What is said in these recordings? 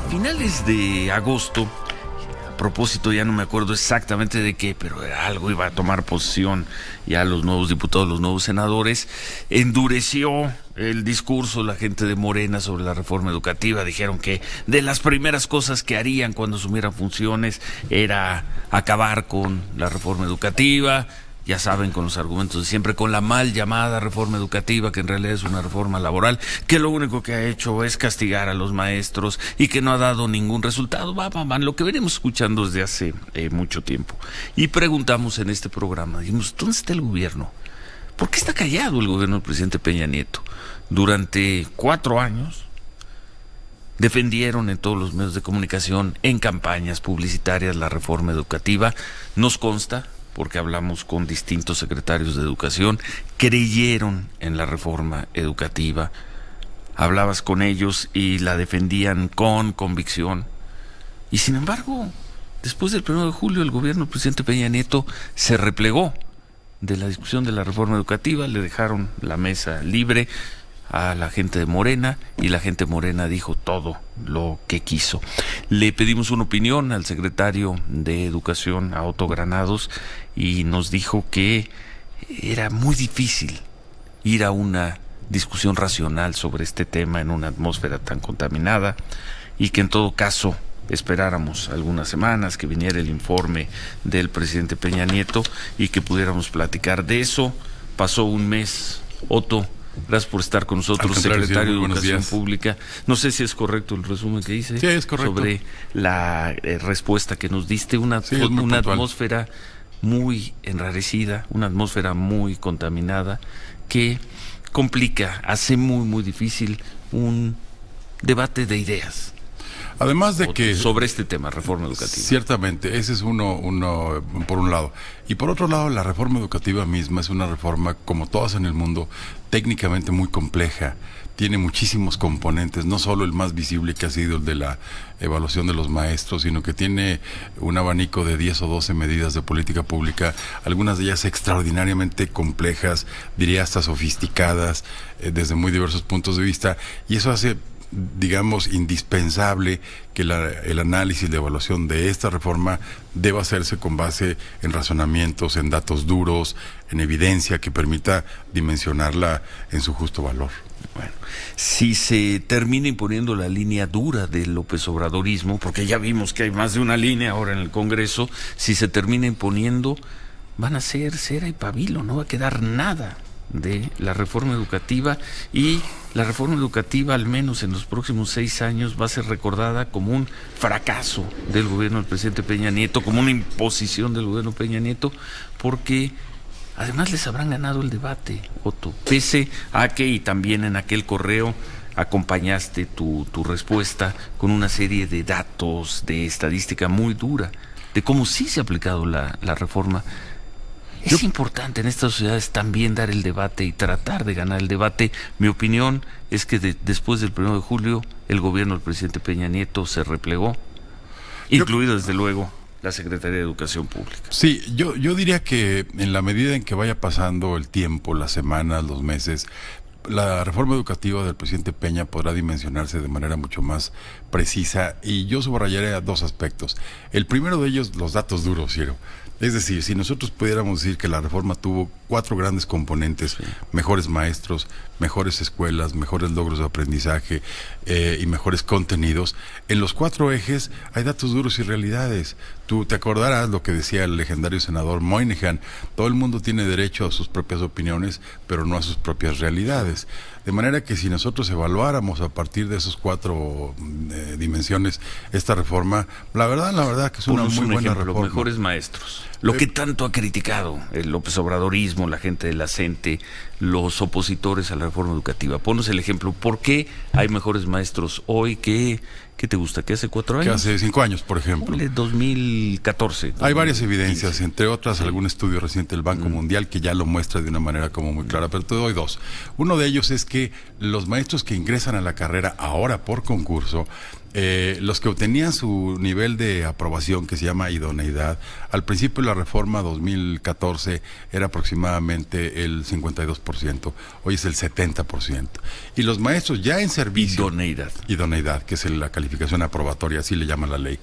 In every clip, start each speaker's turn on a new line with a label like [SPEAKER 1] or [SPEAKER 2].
[SPEAKER 1] finales de agosto, a propósito, ya no me acuerdo exactamente de qué, pero algo iba a tomar posesión ya los nuevos diputados, los nuevos senadores, endureció el discurso la gente de Morena sobre la reforma educativa. Dijeron que de las primeras cosas que harían cuando asumieran funciones era acabar con la reforma educativa. Ya saben, con los argumentos de siempre, con la mal llamada reforma educativa, que en realidad es una reforma laboral, que lo único que ha hecho es castigar a los maestros y que no ha dado ningún resultado. Lo que venimos escuchando desde hace mucho tiempo. Y preguntamos en este programa, dijimos, ¿dónde está el gobierno? ¿Por qué está callado el gobierno del presidente Peña Nieto? Durante 4 años defendieron en todos los medios de comunicación, en campañas publicitarias, la reforma educativa. Nos consta, porque hablamos con distintos secretarios de educación, creyeron en la reforma educativa. Hablabas con ellos y la defendían con convicción. Y sin embargo, después del 1 de julio, el gobierno del presidente Peña Nieto se replegó de la discusión de la reforma educativa, le dejaron la mesa libre a la gente de Morena y la gente de Morena dijo todo lo que quiso. Le pedimos una opinión al secretario de Educación, a Otto Granados, y nos dijo que era muy difícil ir a una discusión racional sobre este tema en una atmósfera tan contaminada y que en todo caso esperáramos algunas semanas, que viniera el informe del presidente Peña Nieto y que pudiéramos platicar de eso. Pasó un mes. Otto, gracias por estar con nosotros, secretario de Educación Pública. No sé si es correcto el resumen que hice.
[SPEAKER 2] Sí, es correcto.
[SPEAKER 1] Sobre la respuesta que nos diste, una atmósfera muy enrarecida, una atmósfera muy contaminada que complica, hace muy difícil un debate de ideas.
[SPEAKER 2] Además de que
[SPEAKER 1] sobre este tema, reforma educativa.
[SPEAKER 2] Ciertamente, ese es uno por un lado. Y por otro lado, la reforma educativa misma es una reforma, como todas en el mundo, técnicamente muy compleja. Tiene muchísimos componentes, no solo el más visible, que ha sido el de la evaluación de los maestros, sino que tiene un abanico de 10 o 12 medidas de política pública, algunas de ellas extraordinariamente complejas, diría hasta sofisticadas, desde muy diversos puntos de vista, y eso hace, digamos, indispensable que el análisis, la evaluación de esta reforma deba hacerse con base en razonamientos, en datos duros, en evidencia que permita dimensionarla en su justo valor.
[SPEAKER 1] Bueno, si se termina imponiendo la línea dura del López Obradorismo, porque ya vimos que hay más de una línea ahora en el Congreso, si se termina imponiendo, van a ser cera y pabilo, no va a quedar nada de la reforma educativa, y la reforma educativa, al menos en los próximos 6 años, va a ser recordada como un fracaso del gobierno del presidente Peña Nieto, como una imposición del gobierno Peña Nieto, porque además les habrán ganado el debate, Otto, pese a que, y también en aquel correo acompañaste tu respuesta con una serie de datos, de estadística muy dura, de cómo sí se ha aplicado la reforma. Es importante en estas sociedades también dar el debate y tratar de ganar el debate. Mi opinión es que después del 1 de julio el gobierno del presidente Peña Nieto se replegó, incluido desde luego la Secretaría de Educación Pública.
[SPEAKER 2] Sí, yo diría que en la medida en que vaya pasando el tiempo, las semanas, los meses, la reforma educativa del presidente Peña podrá dimensionarse de manera mucho más precisa, y yo subrayaré 2 aspectos. El primero de ellos, los datos duros, Ciro. Es decir, si nosotros pudiéramos decir que la reforma tuvo 4 grandes componentes, sí: mejores maestros, mejores escuelas, mejores logros de aprendizaje y mejores contenidos, en los 4 ejes hay datos duros y realidades. Tú te acordarás lo que decía el legendario senador Moynihan: todo el mundo tiene derecho a sus propias opiniones, pero no a sus propias realidades. De manera que si nosotros evaluáramos a partir de esos 4 dimensiones esta reforma, la verdad que es una muy buena reforma.
[SPEAKER 1] Mejores maestros. Lo que tanto ha criticado el López Obradorismo, la gente de la CENTE, los opositores a la reforma educativa. Ponos el ejemplo. ¿Por qué hay mejores maestros hoy que, ¿qué te gusta? ¿Que hace 4 años?
[SPEAKER 2] Que hace 5 años, por ejemplo.
[SPEAKER 1] 2014.
[SPEAKER 2] Hay varias evidencias, entre otras, algún estudio reciente del Banco Mundial que ya lo muestra de una manera como muy clara, pero te doy 2. Uno de ellos es que los maestros que ingresan a la carrera ahora por concurso Los que obtenían su nivel de aprobación, que se llama idoneidad, al principio de la reforma 2014 era aproximadamente el 52%, hoy es el 70%. Y los maestros ya en servicio... Idoneidad, que es la calificación aprobatoria, así le llama la ley.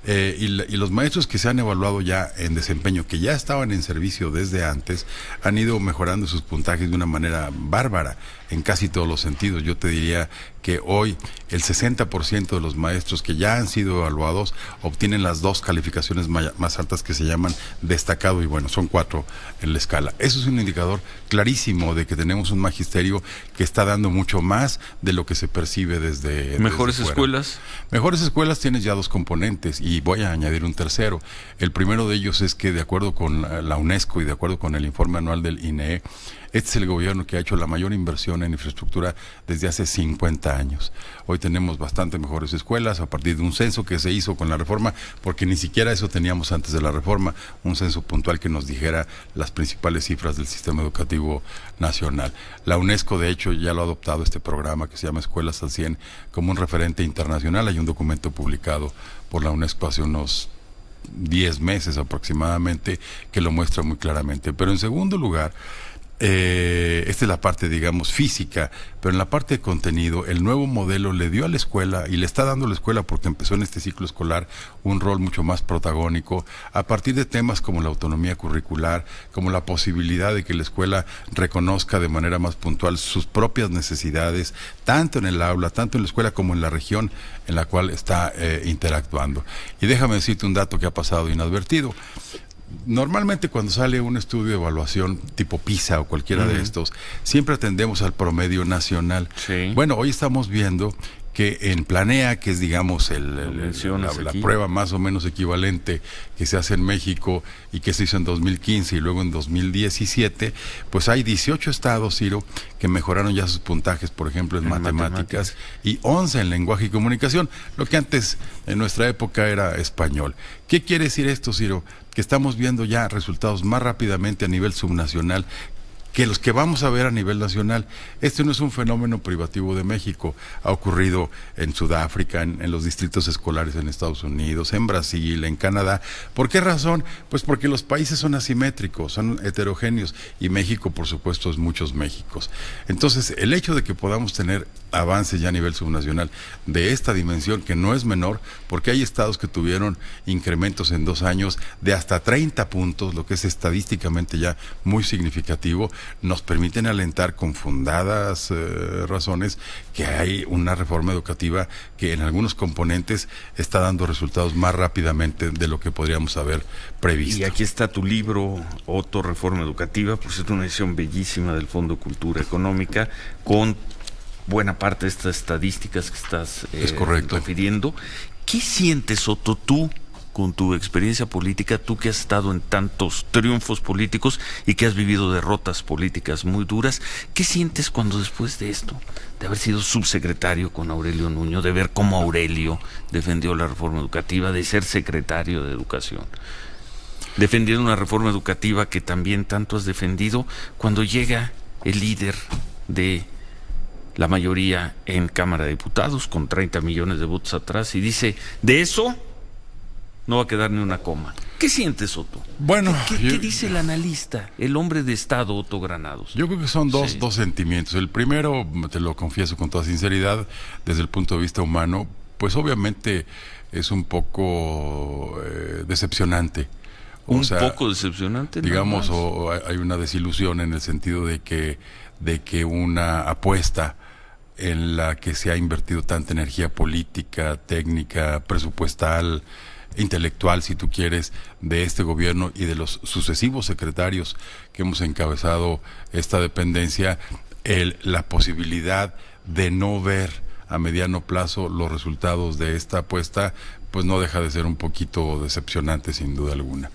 [SPEAKER 2] Y los maestros que se han evaluado ya en desempeño, que ya estaban en servicio desde antes, han ido mejorando sus puntajes de una manera bárbara en casi todos los sentidos. Yo te diría que hoy el 60% de los maestros que ya han sido evaluados obtienen las 2 calificaciones más altas, que se llaman destacado y bueno, son 4 en la escala. Eso es un indicador clarísimo de que tenemos un magisterio que está dando mucho más de lo que se percibe desde
[SPEAKER 1] ¿Mejores
[SPEAKER 2] desde
[SPEAKER 1] escuelas?
[SPEAKER 2] Mejores escuelas tienes ya 2 componentes y voy a añadir un tercero. El primero de ellos es que, de acuerdo con la UNESCO y de acuerdo con el informe anual del INEE, este es el gobierno que ha hecho la mayor inversión en infraestructura desde hace 50 años. Hoy tenemos bastante mejores escuelas a partir de un censo que se hizo con la reforma, porque ni siquiera eso teníamos antes de la reforma, un censo puntual que nos dijera las principales cifras del sistema educativo nacional. La UNESCO, de hecho, ya lo ha adoptado este programa que se llama Escuelas al 100 como un referente internacional. Hay un documento publicado por la UNESCO hace unos 10 meses aproximadamente que lo muestra muy claramente. Pero en segundo lugar, esta es la parte, digamos, física, pero en la parte de contenido, el nuevo modelo le dio a la escuela, y le está dando a la escuela porque empezó en este ciclo escolar, un rol mucho más protagónico, a partir de temas como la autonomía curricular, como la posibilidad de que la escuela reconozca de manera más puntual sus propias necesidades, tanto en el aula, tanto en la escuela como en la región en la cual está interactuando. Y déjame decirte un dato que ha pasado inadvertido. Normalmente cuando sale un estudio de evaluación tipo PISA o cualquiera de estos, siempre atendemos al promedio nacional.
[SPEAKER 1] Sí.
[SPEAKER 2] Bueno, hoy estamos viendo que en Planea, que es, digamos, la prueba más o menos equivalente que se hace en México y que se hizo en 2015 y luego en 2017, pues hay 18 estados, Ciro, que mejoraron ya sus puntajes, por ejemplo, en matemáticas, y 11 en lenguaje y comunicación, lo que antes en nuestra época era español. ¿Qué quiere decir esto, Ciro? Que estamos viendo ya resultados más rápidamente a nivel subnacional que los que vamos a ver a nivel nacional. Este no es un fenómeno privativo de México, ha ocurrido en Sudáfrica, en los distritos escolares en Estados Unidos, en Brasil, en Canadá. ¿Por qué razón? Pues porque los países son asimétricos, son heterogéneos, y México, por supuesto, es muchos Méxicos. Entonces, el hecho de que podamos tener avances ya a nivel subnacional de esta dimensión, que no es menor, porque hay estados que tuvieron incrementos en 2 años de hasta 30 puntos, lo que es estadísticamente ya muy significativo, nos permiten alentar con fundadas razones que hay una reforma educativa que en algunos componentes está dando resultados más rápidamente de lo que podríamos haber previsto.
[SPEAKER 1] Y aquí está tu libro, Otto, Reforma Educativa, pues es una edición bellísima del Fondo Cultura Económica, con buena parte de estas estadísticas que estás refiriendo. ¿Qué sientes, Otto, tú, con tu experiencia política, tú que has estado en tantos triunfos políticos y que has vivido derrotas políticas muy duras? ¿Qué sientes cuando, después de esto, de haber sido subsecretario con Aurelio Nuño, de ver cómo Aurelio defendió la reforma educativa, de ser secretario de Educación, defendiendo una reforma educativa que también tanto has defendido, cuando llega el líder de la mayoría en Cámara de Diputados, con 30 millones de votos atrás, y dice, de eso no va a quedar ni una coma? ¿Qué sientes, Otto?
[SPEAKER 2] Bueno,
[SPEAKER 1] ¿Qué dice el analista, el hombre de Estado, Otto Granados?
[SPEAKER 2] Yo creo que son dos sentimientos. El primero, te lo confieso con toda sinceridad, desde el punto de vista humano, pues obviamente es un poco decepcionante.
[SPEAKER 1] ¿Un poco decepcionante?
[SPEAKER 2] Digamos, o hay una desilusión en el sentido de que una apuesta en la que se ha invertido tanta energía política, técnica, presupuestal, intelectual, si tú quieres, de este gobierno y de los sucesivos secretarios que hemos encabezado esta dependencia, la posibilidad de no ver a mediano plazo los resultados de esta apuesta, pues no deja de ser un poquito decepcionante, sin duda alguna.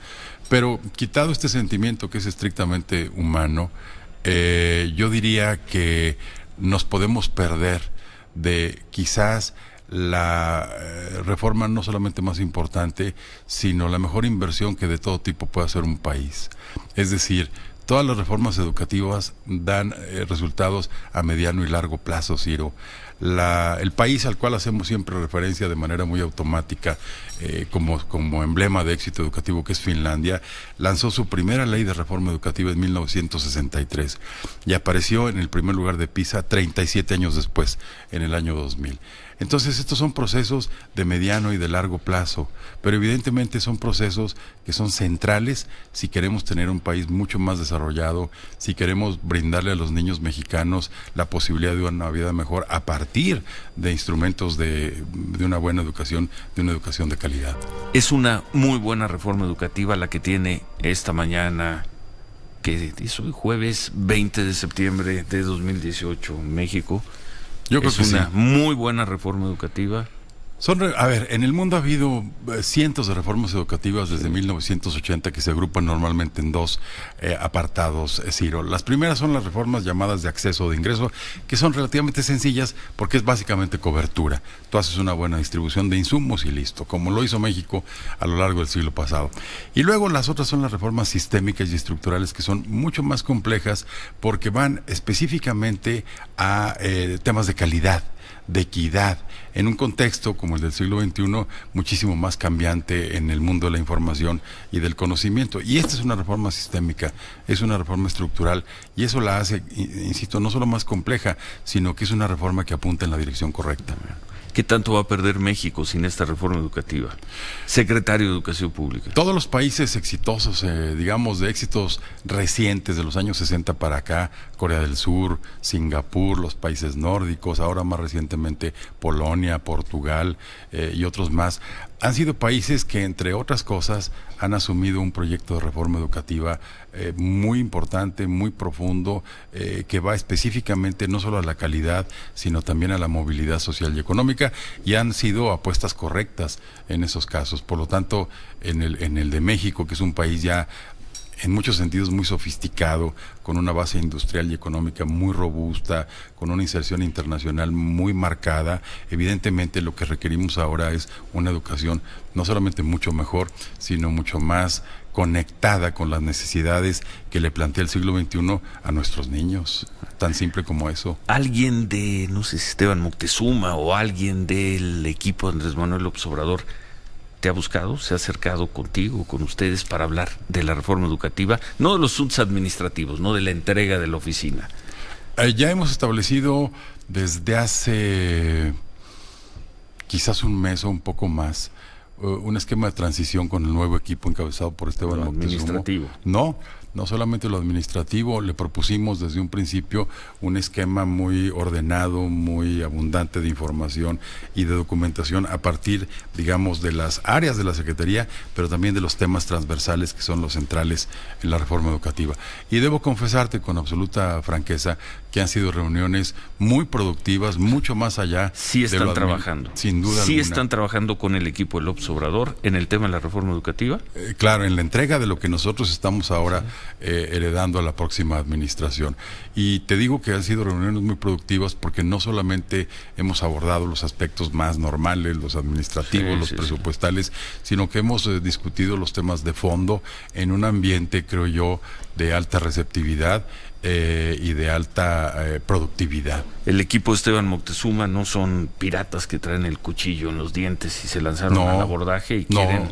[SPEAKER 2] Pero quitado este sentimiento que es estrictamente humano, yo diría que nos podemos perder de quizás la reforma no solamente más importante, sino la mejor inversión que de todo tipo puede hacer un país. Es decir, Todas las reformas educativas dan resultados a mediano y largo plazo, Ciro. El país al cual hacemos siempre referencia de manera muy automática como emblema de éxito educativo, que es Finlandia, lanzó su primera ley de reforma educativa en 1963 y apareció en el primer lugar de PISA 37 años después, en el año 2000. Entonces estos son procesos de mediano y de largo plazo, pero evidentemente son procesos que son centrales si queremos tener un país mucho más desarrollado, si queremos brindarle a los niños mexicanos la posibilidad de una vida mejor a partir de instrumentos de una buena educación, de una educación de calidad.
[SPEAKER 1] Es una muy buena reforma educativa la que tiene esta mañana, que es hoy jueves 20 de septiembre de 2018, México.
[SPEAKER 2] Yo creo que
[SPEAKER 1] es una
[SPEAKER 2] sí.
[SPEAKER 1] muy buena reforma educativa.
[SPEAKER 2] En el mundo ha habido cientos de reformas educativas desde 1980 que se agrupan normalmente en dos apartados, Ciro. Las primeras son las reformas llamadas de acceso o de ingreso, que son relativamente sencillas porque es básicamente cobertura. Tú haces una buena distribución de insumos y listo, como lo hizo México a lo largo del siglo pasado. Y luego las otras son las reformas sistémicas y estructurales, que son mucho más complejas porque van específicamente a temas de calidad, de equidad, en un contexto como el del siglo XXI, muchísimo más cambiante en el mundo de la información y del conocimiento. Y esta es una reforma sistémica, es una reforma estructural, y eso la hace, insisto, no solo más compleja, sino que es una reforma que apunta en la dirección correcta.
[SPEAKER 1] ¿Qué tanto va a perder México sin esta reforma educativa? Secretario de Educación Pública.
[SPEAKER 2] Todos los países exitosos, digamos, de éxitos recientes de los años 60 para acá, Corea del Sur, Singapur, los países nórdicos, ahora más recientemente Polonia, Portugal y otros más, han sido países que, entre otras cosas, han asumido un proyecto de reforma educativa muy importante, muy profundo, que va específicamente no solo a la calidad, sino también a la movilidad social y económica, y han sido apuestas correctas en esos casos. Por lo tanto, en el de México, que es un país ya en muchos sentidos muy sofisticado, con una base industrial y económica muy robusta, con una inserción internacional muy marcada, evidentemente lo que requerimos ahora es una educación no solamente mucho mejor, sino mucho más conectada con las necesidades que le plantea el siglo XXI a nuestros niños. Tan simple como eso.
[SPEAKER 1] Alguien de, no sé si Esteban Moctezuma o alguien del equipo de Andrés Manuel López Obrador, ¿te ha buscado, se ha acercado contigo, con ustedes, para hablar de la reforma educativa? No de los asuntos administrativos, no de la entrega de la oficina.
[SPEAKER 2] Ya hemos establecido desde hace quizás un mes o un poco más un esquema de transición con el nuevo equipo encabezado por Esteban Moctezuma.
[SPEAKER 1] ¿Administrativo?
[SPEAKER 2] No solamente lo administrativo, le propusimos desde un principio un esquema muy ordenado, muy abundante de información y de documentación a partir, digamos, de las áreas de la Secretaría, pero también de los temas transversales que son los centrales en la reforma educativa. Y debo confesarte con absoluta franqueza que han sido reuniones muy productivas, mucho más allá.
[SPEAKER 1] Sí están trabajando.
[SPEAKER 2] Sin duda
[SPEAKER 1] sí
[SPEAKER 2] alguna.
[SPEAKER 1] Están trabajando con el equipo de López Obrador en el tema de la reforma educativa.
[SPEAKER 2] Claro, en la entrega de lo que nosotros estamos ahora heredando a la próxima administración. Y te digo que han sido reuniones muy productivas porque no solamente hemos abordado los aspectos más normales, los administrativos, los presupuestales, sino que hemos discutido los temas de fondo en un ambiente, creo yo, de alta receptividad y de alta productividad.
[SPEAKER 1] El equipo de Esteban Moctezuma no son piratas que traen el cuchillo en los dientes y se lanzaron al abordaje y quieren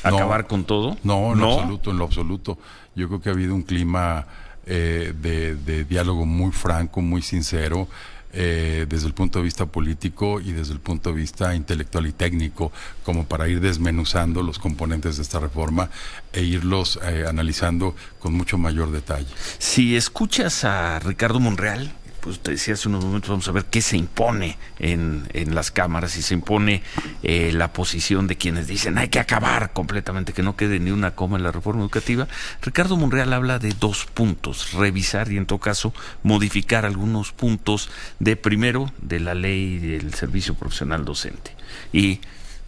[SPEAKER 1] acabar con todo.
[SPEAKER 2] No, en lo absoluto. Yo creo que ha habido un clima de diálogo muy franco, muy sincero, desde el punto de vista político y desde el punto de vista intelectual y técnico, como para ir desmenuzando los componentes de esta reforma e irlos analizando con mucho mayor detalle.
[SPEAKER 1] Si escuchas a Ricardo Monreal, pues te decía hace unos momentos, vamos a ver qué se impone en las cámaras, y se impone la posición de quienes dicen hay que acabar completamente, que no quede ni una coma en la reforma educativa. Ricardo Monreal habla de 2 puntos: revisar y, en todo caso, modificar algunos puntos primero de la ley del servicio profesional docente, y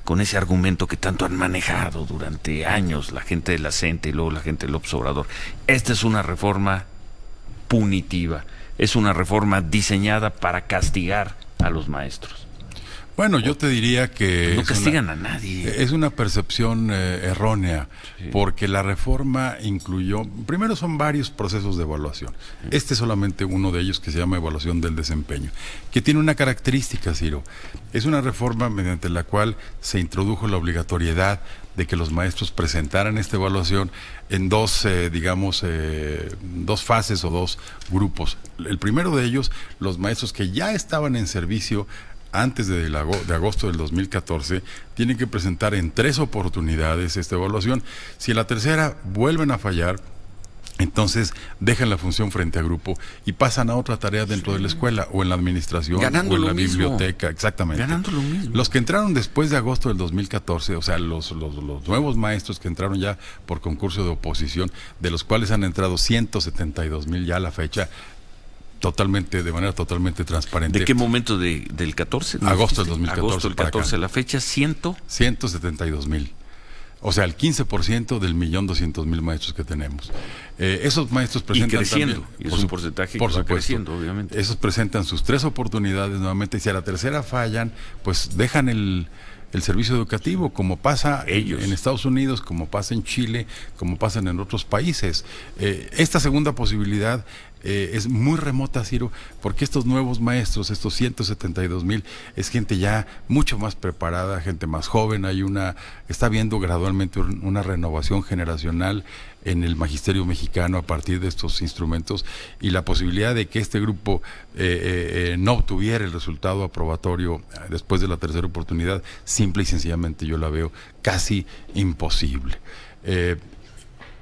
[SPEAKER 1] con ese argumento que tanto han manejado durante años la gente de la CENTE y luego la gente del López Obrador. Esta es una reforma punitiva. Es una reforma diseñada para castigar a los maestros.
[SPEAKER 2] Bueno, yo te diría que
[SPEAKER 1] no castigan a nadie.
[SPEAKER 2] Es una percepción errónea, sí, porque la reforma incluyó, primero son varios procesos de evaluación. Sí. Este es solamente uno de ellos, que se llama evaluación del desempeño, que tiene una característica, Ciro. Es una reforma mediante la cual se introdujo la obligatoriedad de que los maestros presentaran esta evaluación en dos fases o dos grupos. El primero de ellos, los maestros que ya estaban en servicio antes de agosto del 2014, tienen que presentar en 3 oportunidades esta evaluación. Si en la tercera vuelven a fallar, entonces dejan la función frente a grupo y pasan a otra tarea dentro de la escuela o en la administración
[SPEAKER 1] ganando
[SPEAKER 2] o en la
[SPEAKER 1] mismo.
[SPEAKER 2] Biblioteca, exactamente.
[SPEAKER 1] Ganando lo mismo.
[SPEAKER 2] Los que entraron después de agosto del 2014, o sea, los nuevos maestros que entraron ya por concurso de oposición, de los cuales han entrado 172,000 ya a la fecha, de manera totalmente transparente.
[SPEAKER 1] ¿De qué momento del 14?
[SPEAKER 2] Agosto del 2014.
[SPEAKER 1] Agosto del 14, la fecha
[SPEAKER 2] 172,000. O sea, el 15% del 1,200,000 maestros que tenemos. Esos maestros presentan
[SPEAKER 1] y creciendo,
[SPEAKER 2] también,
[SPEAKER 1] y es un porcentaje que va creciendo, obviamente.
[SPEAKER 2] Esos presentan sus 3 oportunidades nuevamente, y si a la tercera fallan, pues dejan el servicio educativo, como pasa en Estados Unidos, como pasa en Chile, como pasa en otros países. Esta segunda posibilidad es muy remota, Ciro, porque estos nuevos maestros, estos 172,000, es gente ya mucho más preparada, gente más joven. Está habiendo gradualmente una renovación generacional en el magisterio mexicano a partir de estos instrumentos, y la posibilidad de que este grupo no obtuviera el resultado aprobatorio después de la tercera oportunidad, simple y sencillamente yo la veo casi imposible.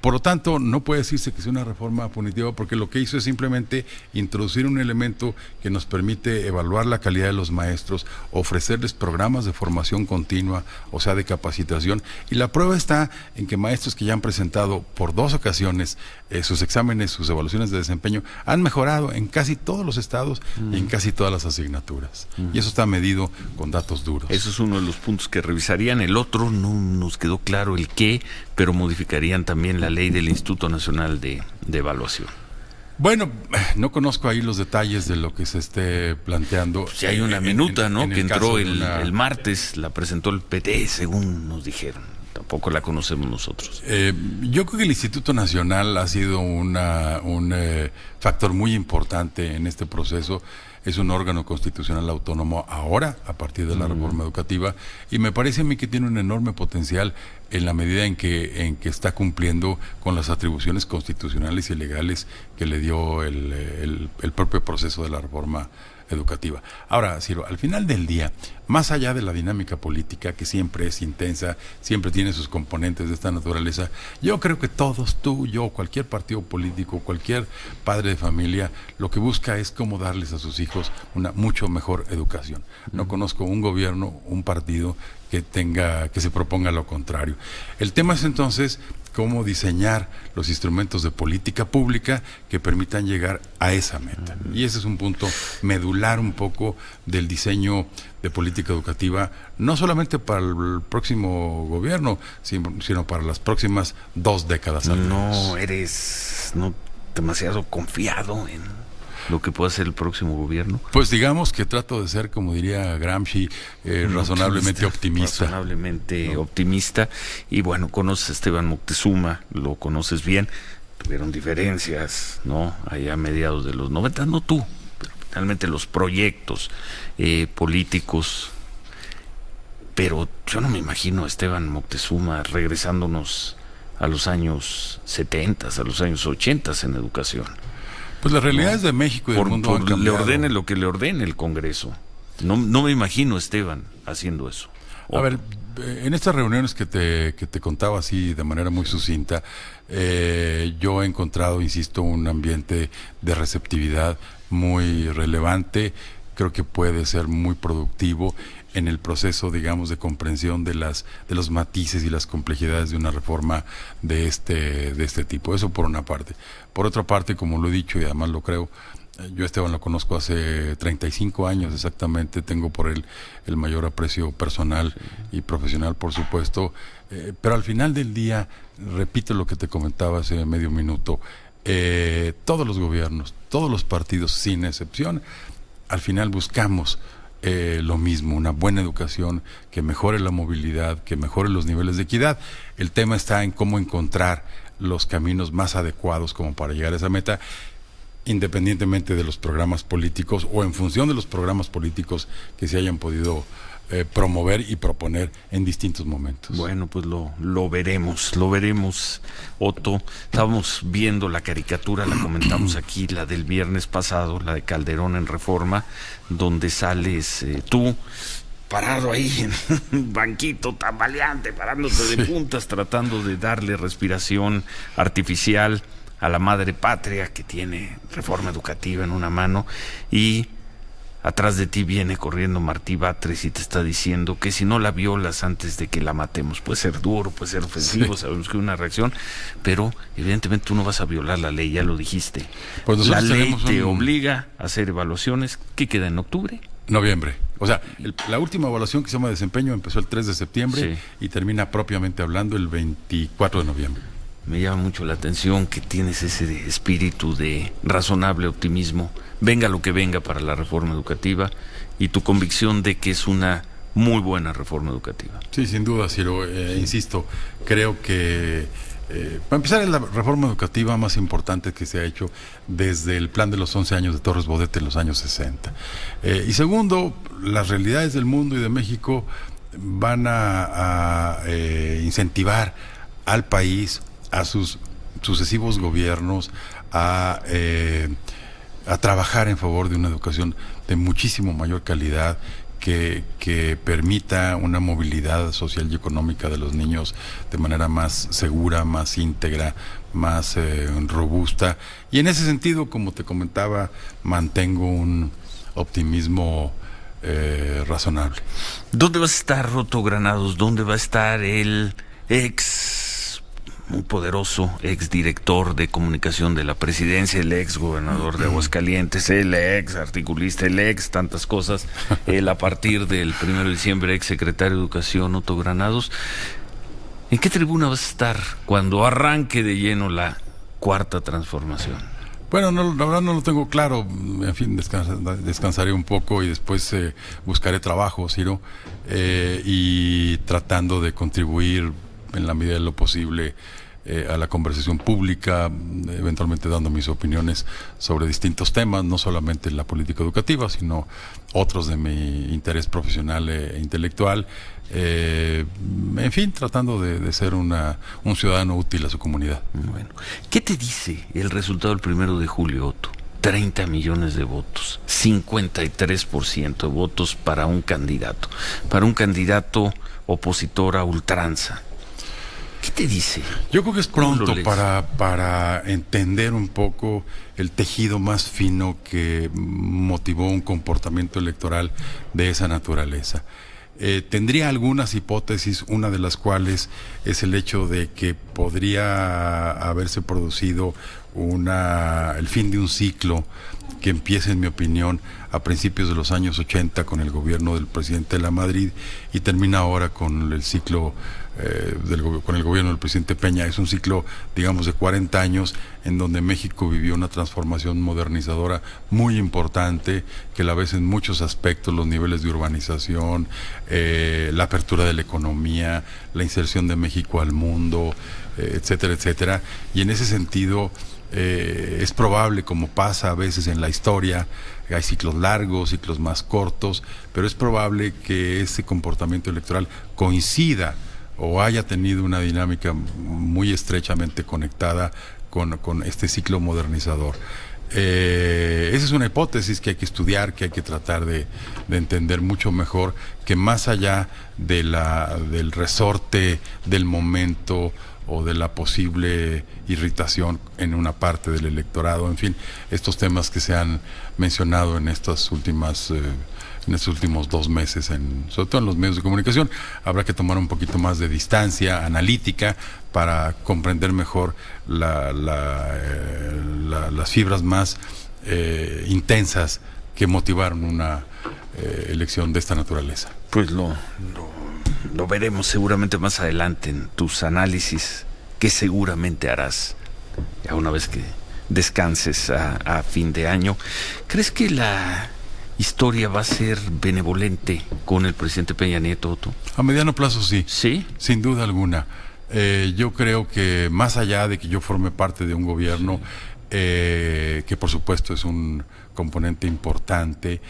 [SPEAKER 2] Por lo tanto, no puede decirse que sea una reforma punitiva, porque lo que hizo es simplemente introducir un elemento que nos permite evaluar la calidad de los maestros, ofrecerles programas de formación continua, o sea, de capacitación, y la prueba está en que maestros que ya han presentado por 2 ocasiones sus exámenes, sus evaluaciones de desempeño, han mejorado en casi todos los estados y en casi todas las asignaturas. Y eso está medido con datos duros.
[SPEAKER 1] Eso es uno de los puntos que revisarían. El otro no nos quedó claro el qué, pero modificarían también la ley del Instituto Nacional de Evaluación.
[SPEAKER 2] Bueno, no conozco ahí los detalles de lo que se esté planteando.
[SPEAKER 1] Si hay una minuta, ¿no? Que entró el martes, la presentó el PT, según nos dijeron. Tampoco la conocemos nosotros.
[SPEAKER 2] Yo creo que el Instituto Nacional ha sido un factor muy importante en este proceso. Es un órgano constitucional autónomo ahora, a partir de la reforma educativa, y me parece a mí que tiene un enorme potencial en la medida en que está cumpliendo con las atribuciones constitucionales y legales que le dio el propio proceso de la reforma educativa. Ahora, Ciro, al final del día, más allá de la dinámica política, que siempre es intensa, siempre tiene sus componentes de esta naturaleza, yo creo que todos, tú, yo, cualquier partido político, cualquier padre de familia, lo que busca es cómo darles a sus hijos una mucho mejor educación. No conozco un gobierno, un partido que se proponga lo contrario. El tema es entonces cómo diseñar los instrumentos de política pública que permitan llegar a esa meta. Y ese es un punto medular un poco del diseño de política educativa, no solamente para el próximo gobierno, sino para las próximas 2 décadas.
[SPEAKER 1] No eres demasiado confiado en lo que pueda hacer el próximo gobierno.
[SPEAKER 2] Pues digamos que trato de ser, como diría Gramsci, razonablemente optimista.
[SPEAKER 1] Razonablemente optimista. Y bueno, conoces a Esteban Moctezuma, lo conoces bien. Tuvieron diferencias, ¿no? Allá a mediados de los 90, no tú, pero finalmente los proyectos políticos. Pero yo no me imagino a Esteban Moctezuma regresándonos a los años 70, a los años 80 en educación.
[SPEAKER 2] Pues las realidades de México y del mundo han cambiado.
[SPEAKER 1] Le ordene lo que le ordene el Congreso. No me imagino a Esteban haciendo eso.
[SPEAKER 2] A ver, en estas reuniones que te contaba así de manera muy sucinta, yo he encontrado, insisto, un ambiente de receptividad muy relevante. Creo que puede ser muy productivo en el proceso, digamos, de comprensión de los matices y las complejidades de una reforma de este tipo. Eso por una parte. Por otra parte, como lo he dicho y además lo creo, yo a Esteban lo conozco hace 35 años exactamente, tengo por él el mayor aprecio personal y profesional, por supuesto, pero al final del día, repito lo que te comentaba hace medio minuto, todos los gobiernos, todos los partidos, sin excepción, al final buscamos lo mismo, una buena educación que mejore la movilidad, que mejore los niveles de equidad. El tema está en cómo encontrar los caminos más adecuados como para llegar a esa meta, independientemente de los programas políticos o en función de los programas políticos que se hayan podido promover y proponer en distintos momentos.
[SPEAKER 1] Bueno, pues lo veremos, Otto. Estábamos viendo la caricatura, la comentamos aquí, la del viernes pasado, la de Calderón en Reforma, donde sales tú parado ahí en un banquito tambaleante, parándote de puntas, tratando de darle respiración artificial a la madre patria que tiene Reforma Educativa en una mano, y atrás de ti viene corriendo Martí Batres y te está diciendo que si no la violas antes de que la matemos, puede ser duro, puede ser ofensivo, sabemos que es una reacción, pero evidentemente tú no vas a violar la ley, ya lo dijiste.
[SPEAKER 2] Pues
[SPEAKER 1] la ley te obliga a hacer evaluaciones. ¿Qué queda en octubre?
[SPEAKER 2] Noviembre. O sea, la última evaluación que se llama desempeño empezó el 3 de septiembre y termina propiamente hablando el 24 de noviembre.
[SPEAKER 1] Me llama mucho la atención que tienes ese espíritu de razonable optimismo, venga lo que venga para la reforma educativa, y tu convicción de que es una muy buena reforma educativa.
[SPEAKER 2] Sí, sin duda, Ciro. Insisto, creo que para empezar es la reforma educativa más importante que se ha hecho desde el plan de los 11 años de Torres Bodet en los años 60. Y segundo, las realidades del mundo y de México van a incentivar al país, a sus sucesivos gobiernos, a trabajar en favor de una educación de muchísimo mayor calidad, que permita una movilidad social y económica de los niños de manera más segura, más íntegra, más robusta. Y en ese sentido, como te comentaba, mantengo un optimismo razonable.
[SPEAKER 1] ¿Dónde va a estar Otto Granados? ¿Dónde va a estar el muy poderoso exdirector de comunicación de la presidencia, el ex gobernador de Aguascalientes, el ex articulista, el ex tantas cosas, a partir del 1 de diciembre ex secretario de Educación, Otto Granados? ¿En qué tribuna vas a estar cuando arranque de lleno la cuarta transformación?
[SPEAKER 2] Bueno, la verdad no lo tengo claro. En fin, descansaré un poco y después buscaré trabajo, Ciro, y tratando de contribuir en la medida de lo posible a la conversación pública, eventualmente dando mis opiniones sobre distintos temas, no solamente la política educativa, sino otros de mi interés profesional e intelectual. En fin, tratando de ser un ciudadano útil a su comunidad.
[SPEAKER 1] Bueno, ¿qué te dice el resultado del 1 de julio, Otto? 30 millones de votos, 53% de votos para un candidato opositor a ultranza. ¿Qué te dice?
[SPEAKER 2] Yo creo que es pronto para entender un poco el tejido más fino que motivó un comportamiento electoral de esa naturaleza. Tendría algunas hipótesis, una de las cuales es el hecho de que podría haberse producido el fin de un ciclo que empieza, en mi opinión, a principios de los años 80 con el gobierno del presidente Lamadrid y termina ahora con el ciclo con el gobierno del presidente Peña. Es un ciclo, digamos, de 40 años en donde México vivió una transformación modernizadora muy importante, que la ves en muchos aspectos: los niveles de urbanización, la apertura de la economía, la inserción de México al mundo, etcétera, etcétera. Y en ese sentido es probable, como pasa a veces en la historia, hay ciclos largos, ciclos más cortos, pero es probable que ese comportamiento electoral coincida o haya tenido una dinámica muy estrechamente conectada con este ciclo modernizador. Esa es una hipótesis que hay que estudiar, que hay que tratar de entender mucho mejor, que más allá del resorte del momento o de la posible irritación en una parte del electorado, en fin, estos temas que se han mencionado en estos últimos 2 meses, sobre todo en los medios de comunicación, habrá que tomar un poquito más de distancia analítica para comprender mejor las fibras más intensas que motivaron una elección de esta naturaleza.
[SPEAKER 1] Pues lo veremos seguramente más adelante en tus análisis, que seguramente harás ya una vez que descanses a fin de año. ¿Crees que historia va a ser benevolente con el presidente Peña Nieto, Otto?
[SPEAKER 2] A mediano plazo sí.
[SPEAKER 1] ¿Sí?
[SPEAKER 2] Sin duda alguna. Yo creo que más allá de que yo forme parte de un gobierno, que por supuesto es un componente importante,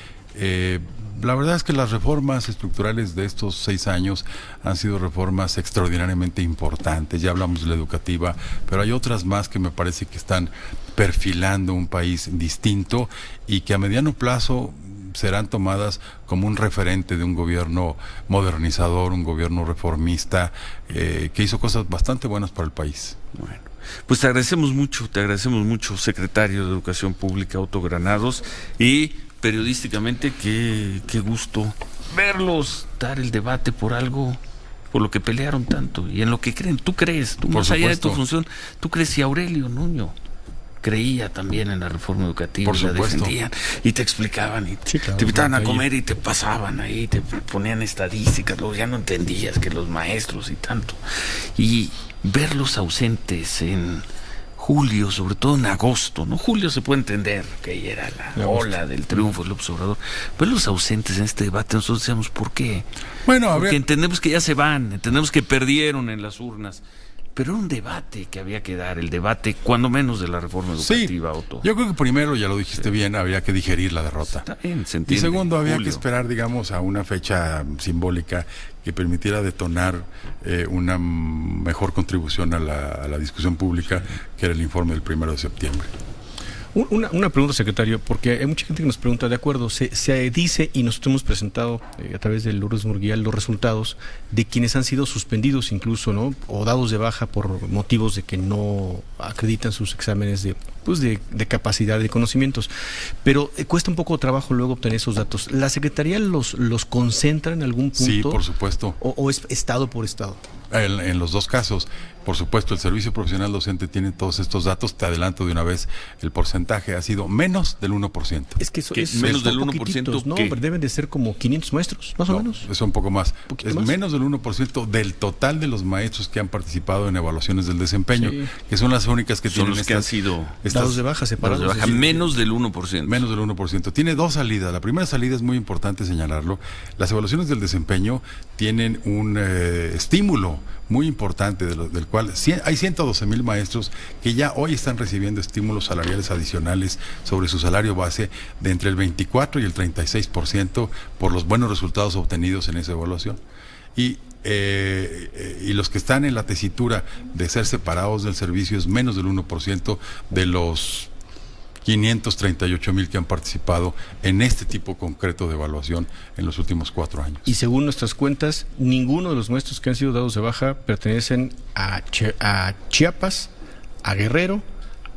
[SPEAKER 2] la verdad es que las reformas estructurales de estos 6 años han sido reformas extraordinariamente importantes. Ya hablamos de la educativa, pero hay otras más que me parece que están perfilando un país distinto y que a mediano plazo serán tomadas como un referente de un gobierno modernizador, un gobierno reformista, que hizo cosas bastante buenas para el país.
[SPEAKER 1] Bueno, pues te agradecemos mucho, secretario de Educación Pública, Otto Granados, y periodísticamente, qué gusto verlos dar el debate por algo por lo que pelearon tanto y en lo que creen. Tú más allá de tu función, tú crees, si Aurelio Nuño creía también en la reforma educativa,
[SPEAKER 2] por
[SPEAKER 1] la
[SPEAKER 2] supuesto,
[SPEAKER 1] defendían y te explicaban y
[SPEAKER 3] sí, claro,
[SPEAKER 1] te invitaban a comer y te pasaban ahí, te ponían estadísticas, luego ya no entendías que los maestros y tanto. Y verlos ausentes en julio, sobre todo en agosto, ¿no? Julio se puede entender que era la ola del triunfo del observador, pero los ausentes en este debate, nosotros decíamos, ¿por qué?
[SPEAKER 2] Bueno,
[SPEAKER 1] porque entendemos que ya se van, entendemos que perdieron en las urnas, pero era un debate que había que dar, el debate, cuando menos, de la reforma educativa,
[SPEAKER 2] sí,
[SPEAKER 1] Otto.
[SPEAKER 2] Yo creo que primero, ya lo dijiste bien, había que digerir la derrota.
[SPEAKER 1] Está bien, se entiende.
[SPEAKER 2] Y segundo, había
[SPEAKER 1] julio.
[SPEAKER 2] que esperar, digamos, a una fecha simbólica que permitiera detonar una mejor contribución a la discusión pública, que era el informe del 1 de septiembre.
[SPEAKER 3] Una pregunta, secretario, porque hay mucha gente que nos pregunta, de acuerdo, se dice, y nosotros hemos presentado a través de Lourdes Murguía los resultados de quienes han sido suspendidos incluso, ¿no? O dados de baja por motivos de que no acreditan sus exámenes de capacidad, de conocimientos. Pero cuesta un poco de trabajo luego obtener esos datos. ¿La Secretaría los concentra en algún punto?
[SPEAKER 2] Sí, por supuesto.
[SPEAKER 3] ¿O es estado por estado?
[SPEAKER 2] En los dos casos, por supuesto, el Servicio Profesional Docente tiene todos estos datos. Te adelanto de una vez, el porcentaje ha sido menos del 1%.
[SPEAKER 3] Es que eso es
[SPEAKER 1] menos del 1%,
[SPEAKER 3] no, pero deben de ser como 500 maestros, más o menos.
[SPEAKER 2] Es un poco más. Es
[SPEAKER 3] más.
[SPEAKER 2] Menos del 1% del total de los maestros que han participado en evaluaciones del desempeño, sí, que son las únicas que tienen
[SPEAKER 1] los que han sido
[SPEAKER 3] dados de baja separados.
[SPEAKER 1] De baja, menos del 1%.
[SPEAKER 2] Menos del 1%. Tiene dos salidas. La primera salida es muy importante señalarlo. Las evaluaciones del desempeño tienen un estímulo muy importante, del cual hay 112,000 maestros que ya hoy están recibiendo estímulos salariales adicionales sobre su salario base de entre el 24 y el 36% por los buenos resultados obtenidos en esa evaluación. Y los que están en la tesitura de ser separados del servicio es menos del 1% de los 538,000 que han participado en este tipo concreto de evaluación en los últimos 4 años.
[SPEAKER 3] Y según nuestras cuentas, ninguno de los maestros que han sido dados de baja pertenecen a Chiapas, a Guerrero,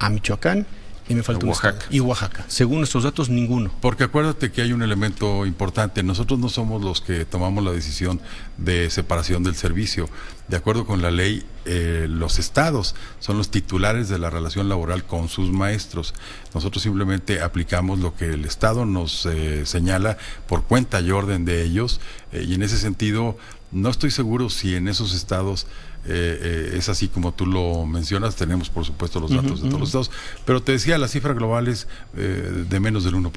[SPEAKER 3] a Michoacán y me falta
[SPEAKER 1] Oaxaca.
[SPEAKER 3] Y Oaxaca. Según nuestros datos, ninguno.
[SPEAKER 2] Porque acuérdate que hay un elemento importante. Nosotros no somos los que tomamos la decisión de separación del servicio. De acuerdo con la ley, los estados son los titulares de la relación laboral con sus maestros. Nosotros simplemente aplicamos lo que el estado nos señala por cuenta y orden de ellos. Y en ese sentido, no estoy seguro si en esos estados es así como tú lo mencionas. Tenemos, por supuesto, los datos de todos los estados, pero te decía, la cifra global es de menos del 1%.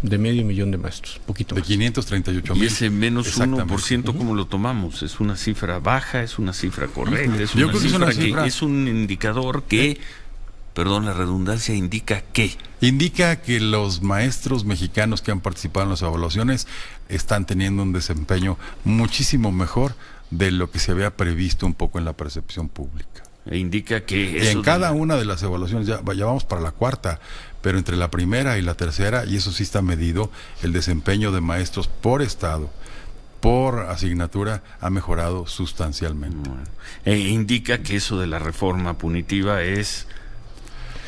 [SPEAKER 3] De 500,000 de maestros, poquito más.
[SPEAKER 2] De 538,000.
[SPEAKER 1] Y ese menos 1%, ¿cómo lo tomamos? ¿Es una cifra baja? ¿Es una cifra correcta? ¿Es
[SPEAKER 2] Yo
[SPEAKER 1] una
[SPEAKER 2] creo que
[SPEAKER 1] cifra
[SPEAKER 2] es una cifra...
[SPEAKER 1] que es un indicador que, perdón la redundancia, indica que...
[SPEAKER 2] Indica que los maestros mexicanos que han participado en las evaluaciones están teniendo un desempeño muchísimo mejor de lo que se había previsto un poco en la percepción pública.
[SPEAKER 1] E indica que...
[SPEAKER 2] Y en cada una de las evaluaciones, ya vamos para la cuarta, pero entre la primera y la tercera, y eso sí está medido, el desempeño de maestros por estado, por asignatura, ha mejorado sustancialmente.
[SPEAKER 1] Bueno, indica que eso de la reforma punitiva es...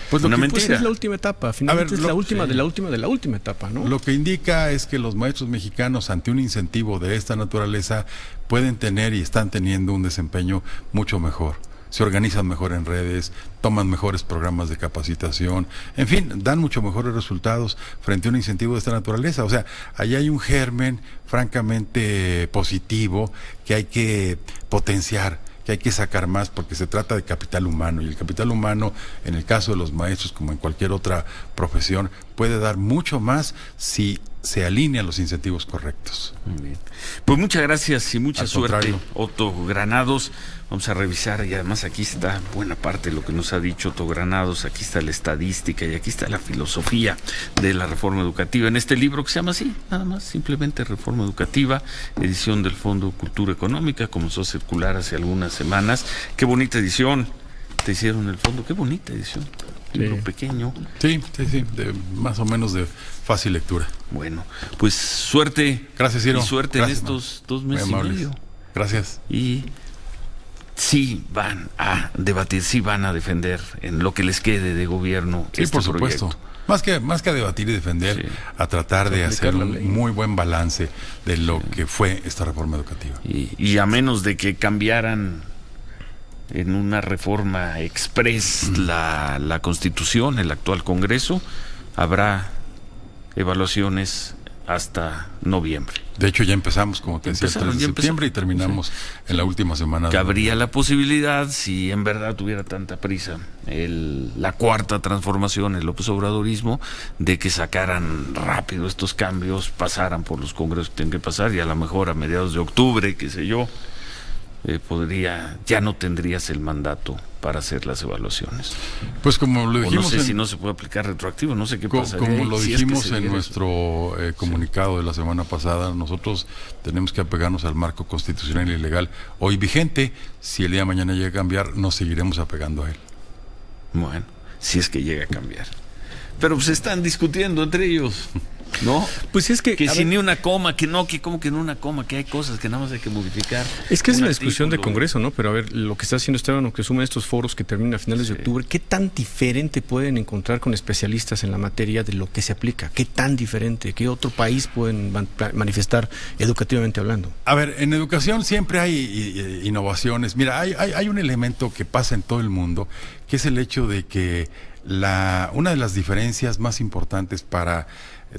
[SPEAKER 3] Pues
[SPEAKER 1] una mentira.
[SPEAKER 3] Pues es la última etapa, finalmente es la última
[SPEAKER 2] sí,
[SPEAKER 3] de la última etapa, ¿no?
[SPEAKER 2] Lo que indica es que los maestros mexicanos, ante un incentivo de esta naturaleza, pueden tener y están teniendo un desempeño mucho mejor. Se organizan mejor en redes, toman mejores programas de capacitación, en fin, dan mucho mejores resultados frente a un incentivo de esta naturaleza. O sea, ahí hay un germen francamente positivo que hay que potenciar, que hay que sacar más, porque se trata de capital humano, y el capital humano, en el caso de los maestros, como en cualquier otra profesión, puede dar mucho más si se alinean los incentivos correctos.
[SPEAKER 1] Muy bien. Pues muchas gracias y mucha
[SPEAKER 2] Al
[SPEAKER 1] suerte,
[SPEAKER 2] contrario.
[SPEAKER 1] Otto Granados. Vamos a revisar, y además aquí está buena parte de lo que nos ha dicho Otto Granados, aquí está la estadística y aquí está la filosofía de la reforma educativa en este libro que se llama así, nada más, simplemente Reforma Educativa, edición del Fondo Cultura Económica, comenzó a circular hace algunas semanas. Qué bonita edición te hicieron el fondo, qué bonita edición. Libro pequeño.
[SPEAKER 2] Sí, más o menos de fácil lectura.
[SPEAKER 1] Bueno, pues suerte.
[SPEAKER 2] Gracias, Ciro.
[SPEAKER 1] Y suerte
[SPEAKER 2] Gracias,
[SPEAKER 1] en estos 2
[SPEAKER 2] muy
[SPEAKER 1] meses y
[SPEAKER 2] amables.
[SPEAKER 1] medio.
[SPEAKER 2] Gracias.
[SPEAKER 1] Y sí van a debatir, sí van a defender en lo que les quede de gobierno
[SPEAKER 2] Sí,
[SPEAKER 1] este
[SPEAKER 2] por supuesto.
[SPEAKER 1] proyecto.
[SPEAKER 2] Más que a debatir y defender,
[SPEAKER 1] Sí.
[SPEAKER 2] a tratar de
[SPEAKER 3] Aplicar
[SPEAKER 2] hacer
[SPEAKER 3] la
[SPEAKER 2] un
[SPEAKER 3] ley.
[SPEAKER 2] muy buen balance de lo que fue esta reforma educativa.
[SPEAKER 1] Y a menos de que cambiaran en una reforma express la Constitución, el actual Congreso, habrá evaluaciones hasta noviembre.
[SPEAKER 2] De hecho, ya empezamos, como te decía, el 3 de septiembre y terminamos en la última semana.
[SPEAKER 1] Que habría la posibilidad, si en verdad tuviera tanta prisa la cuarta transformación, el López Obradorismo, de que sacaran rápido estos cambios, pasaran por los congresos que tienen que pasar, y a lo mejor a mediados de octubre, qué sé yo, ya no tendrías el mandato para hacer las evaluaciones.
[SPEAKER 2] Pues como lo
[SPEAKER 1] O
[SPEAKER 2] dijimos,
[SPEAKER 1] no sé si no se puede aplicar retroactivo, no sé qué pasa.
[SPEAKER 2] como lo dijimos en nuestro comunicado de la semana pasada, nosotros tenemos que apegarnos al marco constitucional y legal hoy vigente. Si el día de mañana llega a cambiar, nos seguiremos apegando a él.
[SPEAKER 1] Bueno, si es que llega a cambiar. Pero pues están discutiendo entre ellos, ¿no?
[SPEAKER 3] Pues es que
[SPEAKER 1] Que
[SPEAKER 3] a
[SPEAKER 1] si
[SPEAKER 3] ver,
[SPEAKER 1] ni una coma, que no, que como que en una coma, que hay cosas que nada más hay que modificar.
[SPEAKER 3] es que es
[SPEAKER 1] Un
[SPEAKER 3] una discusión de
[SPEAKER 1] artículo.
[SPEAKER 3] Congreso, ¿no? Pero a ver, lo que está haciendo Esteban, o que suman estos foros que terminan a finales de octubre, ¿qué tan diferente pueden encontrar con especialistas en la materia de lo que se aplica? ¿Qué tan diferente? ¿Qué otro país pueden manifestar educativamente hablando?
[SPEAKER 2] A ver, en educación siempre hay innovaciones. Mira, hay un elemento que pasa en todo el mundo, que es el hecho de que una de las diferencias más importantes para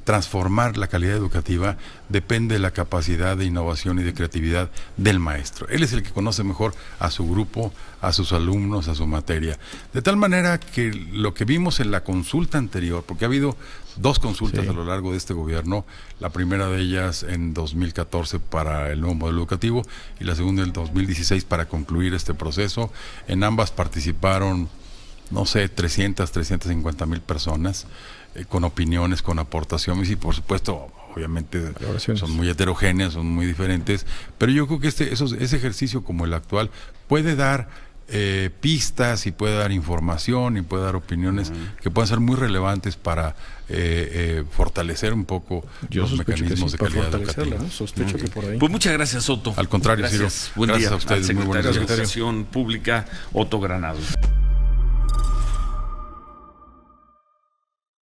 [SPEAKER 2] transformar la calidad educativa depende de la capacidad de innovación y de creatividad del maestro. Él es el que conoce mejor a su grupo, a sus alumnos, a su materia. De tal manera que lo que vimos en la consulta anterior, porque ha habido 2 consultas a lo largo de este gobierno, la primera de ellas en 2014 para el nuevo modelo educativo y la segunda en 2016 para concluir este proceso. En ambas participaron, no sé, 350,000 personas, con opiniones, con aportaciones y por supuesto, obviamente son muy heterogéneas, son muy diferentes, pero yo creo que ese ejercicio como el actual puede dar pistas y puede dar información y puede dar opiniones que pueden ser muy relevantes para fortalecer un poco los mecanismos de calidad educativa.
[SPEAKER 3] ¿no? Sospecho que por ahí.
[SPEAKER 1] Pues muchas gracias, Otto.
[SPEAKER 2] Al contrario,
[SPEAKER 1] gracias.
[SPEAKER 2] Ciro.
[SPEAKER 1] Buen
[SPEAKER 2] Gracias
[SPEAKER 1] día
[SPEAKER 2] a ustedes.
[SPEAKER 1] al
[SPEAKER 2] Muy buenos
[SPEAKER 1] secretario de
[SPEAKER 2] días.
[SPEAKER 1] Educación Pública, Otto Granados.